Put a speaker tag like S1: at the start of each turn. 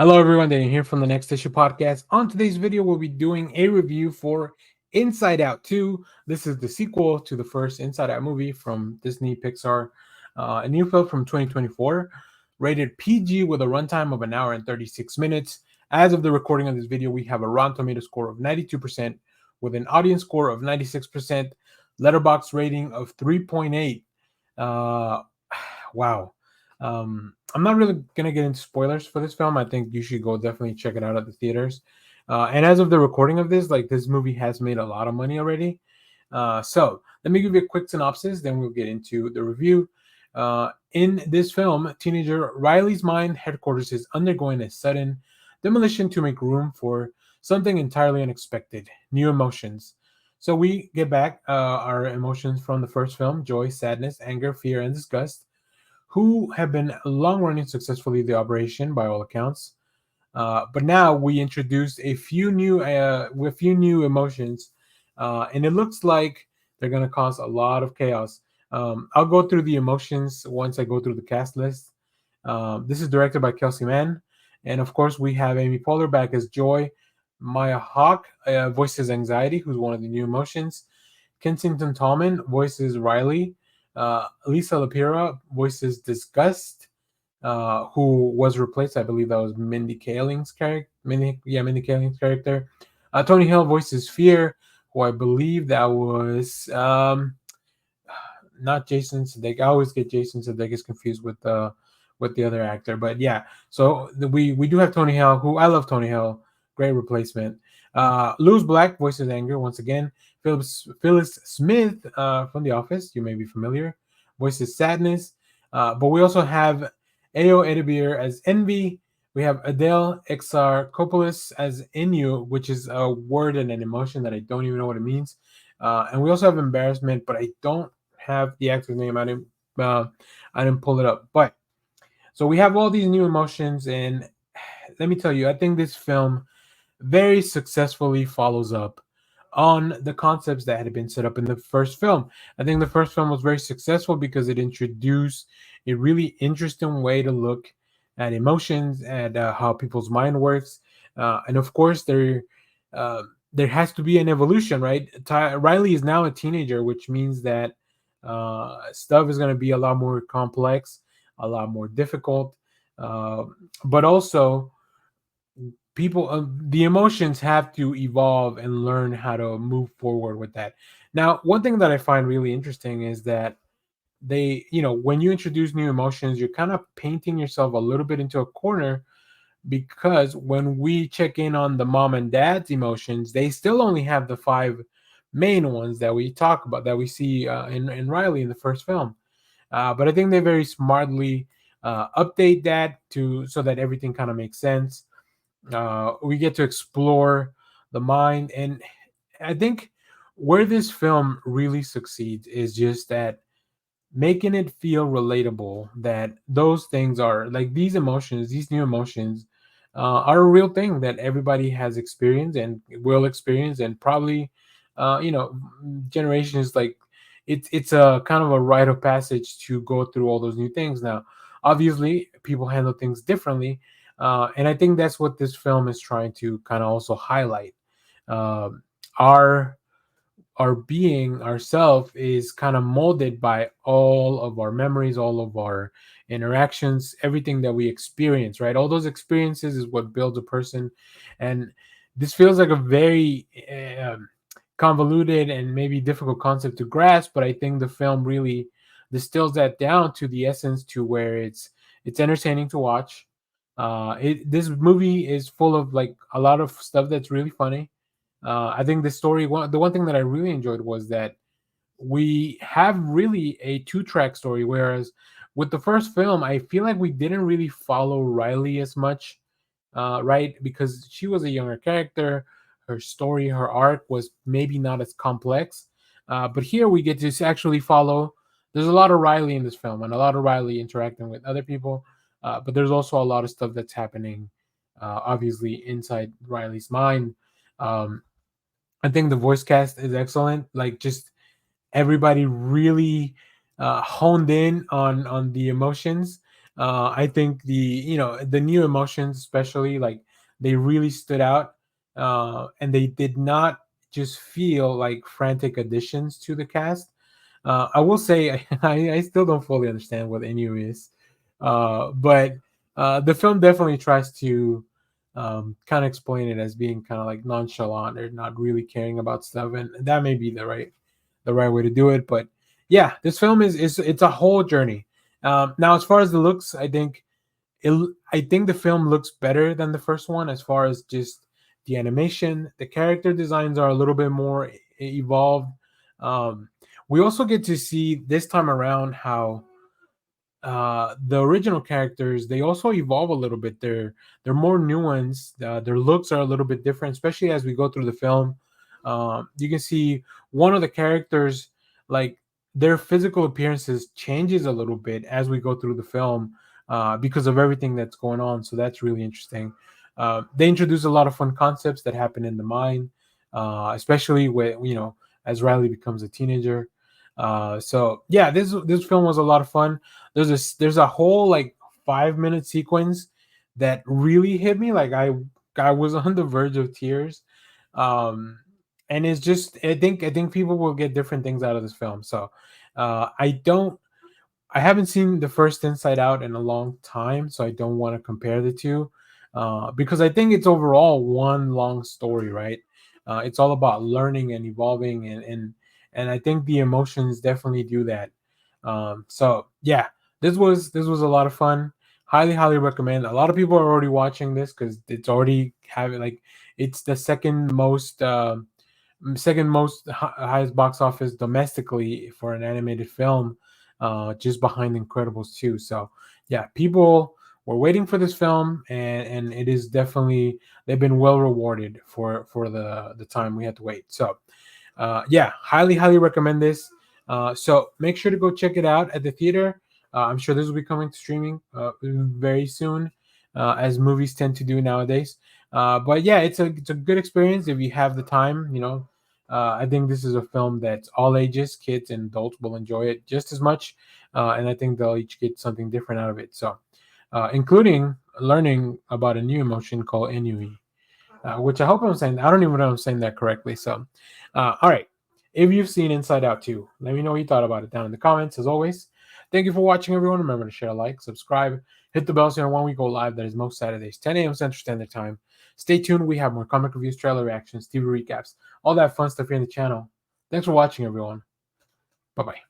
S1: Hello, everyone. Daniel here from the Next Issue Podcast. On today's video, we'll be doing a review for Inside Out 2. This is the sequel to the first Inside Out movie from Disney Pixar, a new film from 2024, rated PG with a runtime of an hour and 36 minutes. As of the recording of this video, we have a Rotten Tomato score of 92% with an audience score of 96%, letterbox rating of 3.8. Uh, wow. I'm not really gonna get into spoilers for this film. I think you should go definitely check it out at the theaters. And as of the recording of this, like this movie has made a lot of money already. So let me give you a quick synopsis, then we'll get into the review. In this film, teenager Riley's mind headquarters is undergoing a sudden demolition to make room for something entirely unexpected: new emotions. So we get back our emotions from the first film: joy, sadness, anger, fear, and disgust, who have been long running successfully the operation by all accounts. But now we introduced a few new emotions, and it looks like they're gonna cause a lot of chaos. I'll go through the emotions once I go through the cast list. This is directed by Kelsey Mann, and of course we have Amy Poehler back as Joy. Maya Hawke voices anxiety, who's one of the new emotions. Kensington Tallman voices Riley. Lisa Lapira voices Disgust, who was replaced. I believe that was Mindy Kaling's character. Mindy Kaling's character. Tony Hill voices Fear, who I believe that was not Jason Sudeikis. I always get Jason Sudeikis confused with the other actor, but yeah. So we do have Tony Hill, who I love. Tony Hill, great replacement. Louis Black voices Anger once again. Phyllis Smith from The Office, you may be familiar, voices Sadness. But we also have Ayo Edebir as Envy. We have Adele Exarchopoulos as Inu, which is a word and an emotion that I don't even know what it means. And we also have Embarrassment, but I don't have the actor's name. Uh, I didn't pull it up. But so we have all these new emotions, and let me tell you, I think this film very successfully follows up on the concepts that had been set up in the first film. I think the first film was very successful because it introduced a really interesting way to look at emotions and how people's mind works. And of course, uh, there has to be an evolution, right? Riley is now a teenager, which means that stuff is going to be a lot more complex, a lot more difficult, uh, but also people the emotions have to evolve and learn how to move forward with that. Now, one thing that I find really interesting is that when you introduce new emotions, you're kind of painting yourself a little bit into a corner, because when we check in on the mom and dad's emotions, they still only have the five main ones that we talk about, that we see in Riley in the first film. But I think they very smartly update that to so that everything kind of makes sense. We get to explore the mind, and I think where this film really succeeds is just that making it feel relatable, that those things are like these emotions, these new emotions are a real thing that everybody has experienced and will experience, and probably generations, like it's a kind of a rite of passage to go through all those new things. Now, obviously people handle things differently, and I think that's what this film is trying to kind of also highlight. um, our our being, ourself, is kind of molded by all of our memories, all of our interactions, everything that we experience, right? All those experiences is what builds a person. And this feels like a very convoluted and maybe difficult concept to grasp, but I think the film really distills that down to the essence, to where it's entertaining to watch. This movie is full of like a lot of stuff that's really funny. I think the one thing that I really enjoyed was that we have really a two-track story, whereas with the first film, I feel like we didn't really follow Riley as much, right? Because she was a younger character, her story, her arc was maybe not as complex. But here we get to actually follow. There's a lot of Riley in this film, and a lot of Riley interacting with other people, but there's also a lot of stuff that's happening, obviously, inside Riley's mind. Um, I think the voice cast is excellent. Like, just everybody really honed in on the emotions. I think the new emotions, especially, like, they really stood out, and they did not just feel like frantic additions to the cast. I will say I still don't fully understand what Inu is, but the film definitely tries to kind of explain it as being kind of like nonchalant or not really caring about stuff, and that may be the right way to do it. But yeah, this film is it's a whole journey. Now, as far as the looks, I think the film looks better than the first one as far as just the animation. The character designs are a little bit more evolved. Um, we also get to see this time around how the original characters, they also evolve a little bit. They're more nuanced. Their looks are a little bit different, especially as we go through the film. You can see one of the characters, like, their physical appearances changes a little bit as we go through the film, because of everything that's going on. So that's really interesting. They introduce a lot of fun concepts that happen in the mind, especially when, as Riley becomes a teenager. So yeah, this film was a lot of fun. There's a whole, like, 5 minute sequence that really hit me. Like, I was on the verge of tears. Um, and it's just, I think people will get different things out of this film. So I haven't seen the first Inside Out in a long time, so I don't want to compare the two, because I think it's overall one long story, right? It's all about learning and evolving, and I think the emotions definitely do that. So yeah, this was a lot of fun. Highly recommend. A lot of people are already watching this because it's already having, like, it's the second most highest box office domestically for an animated film, just behind Incredibles 2. So yeah, people were waiting for this film, and it is definitely, they've been well rewarded for the time we had to wait. So yeah, highly recommend this. So make sure to go check it out at the theater. I'm sure this will be coming to streaming very soon, as movies tend to do nowadays. But yeah, it's a good experience if you have the time. I think this is a film that all ages, kids and adults, will enjoy it just as much, and I think they'll each get something different out of it. So, including learning about a new emotion called ennui, which I hope I'm saying. I don't even know if I'm saying that correctly. So, all right. If you've seen Inside Out 2, let me know what you thought about it down in the comments. As always, thank you for watching, everyone. Remember to share, like, subscribe, hit the bell so you know when we go live. That is most Saturdays, 10 a.m. Central Standard Time. Stay tuned. We have more comic reviews, trailer reactions, TV recaps, all that fun stuff here in the channel. Thanks for watching, everyone. Bye bye.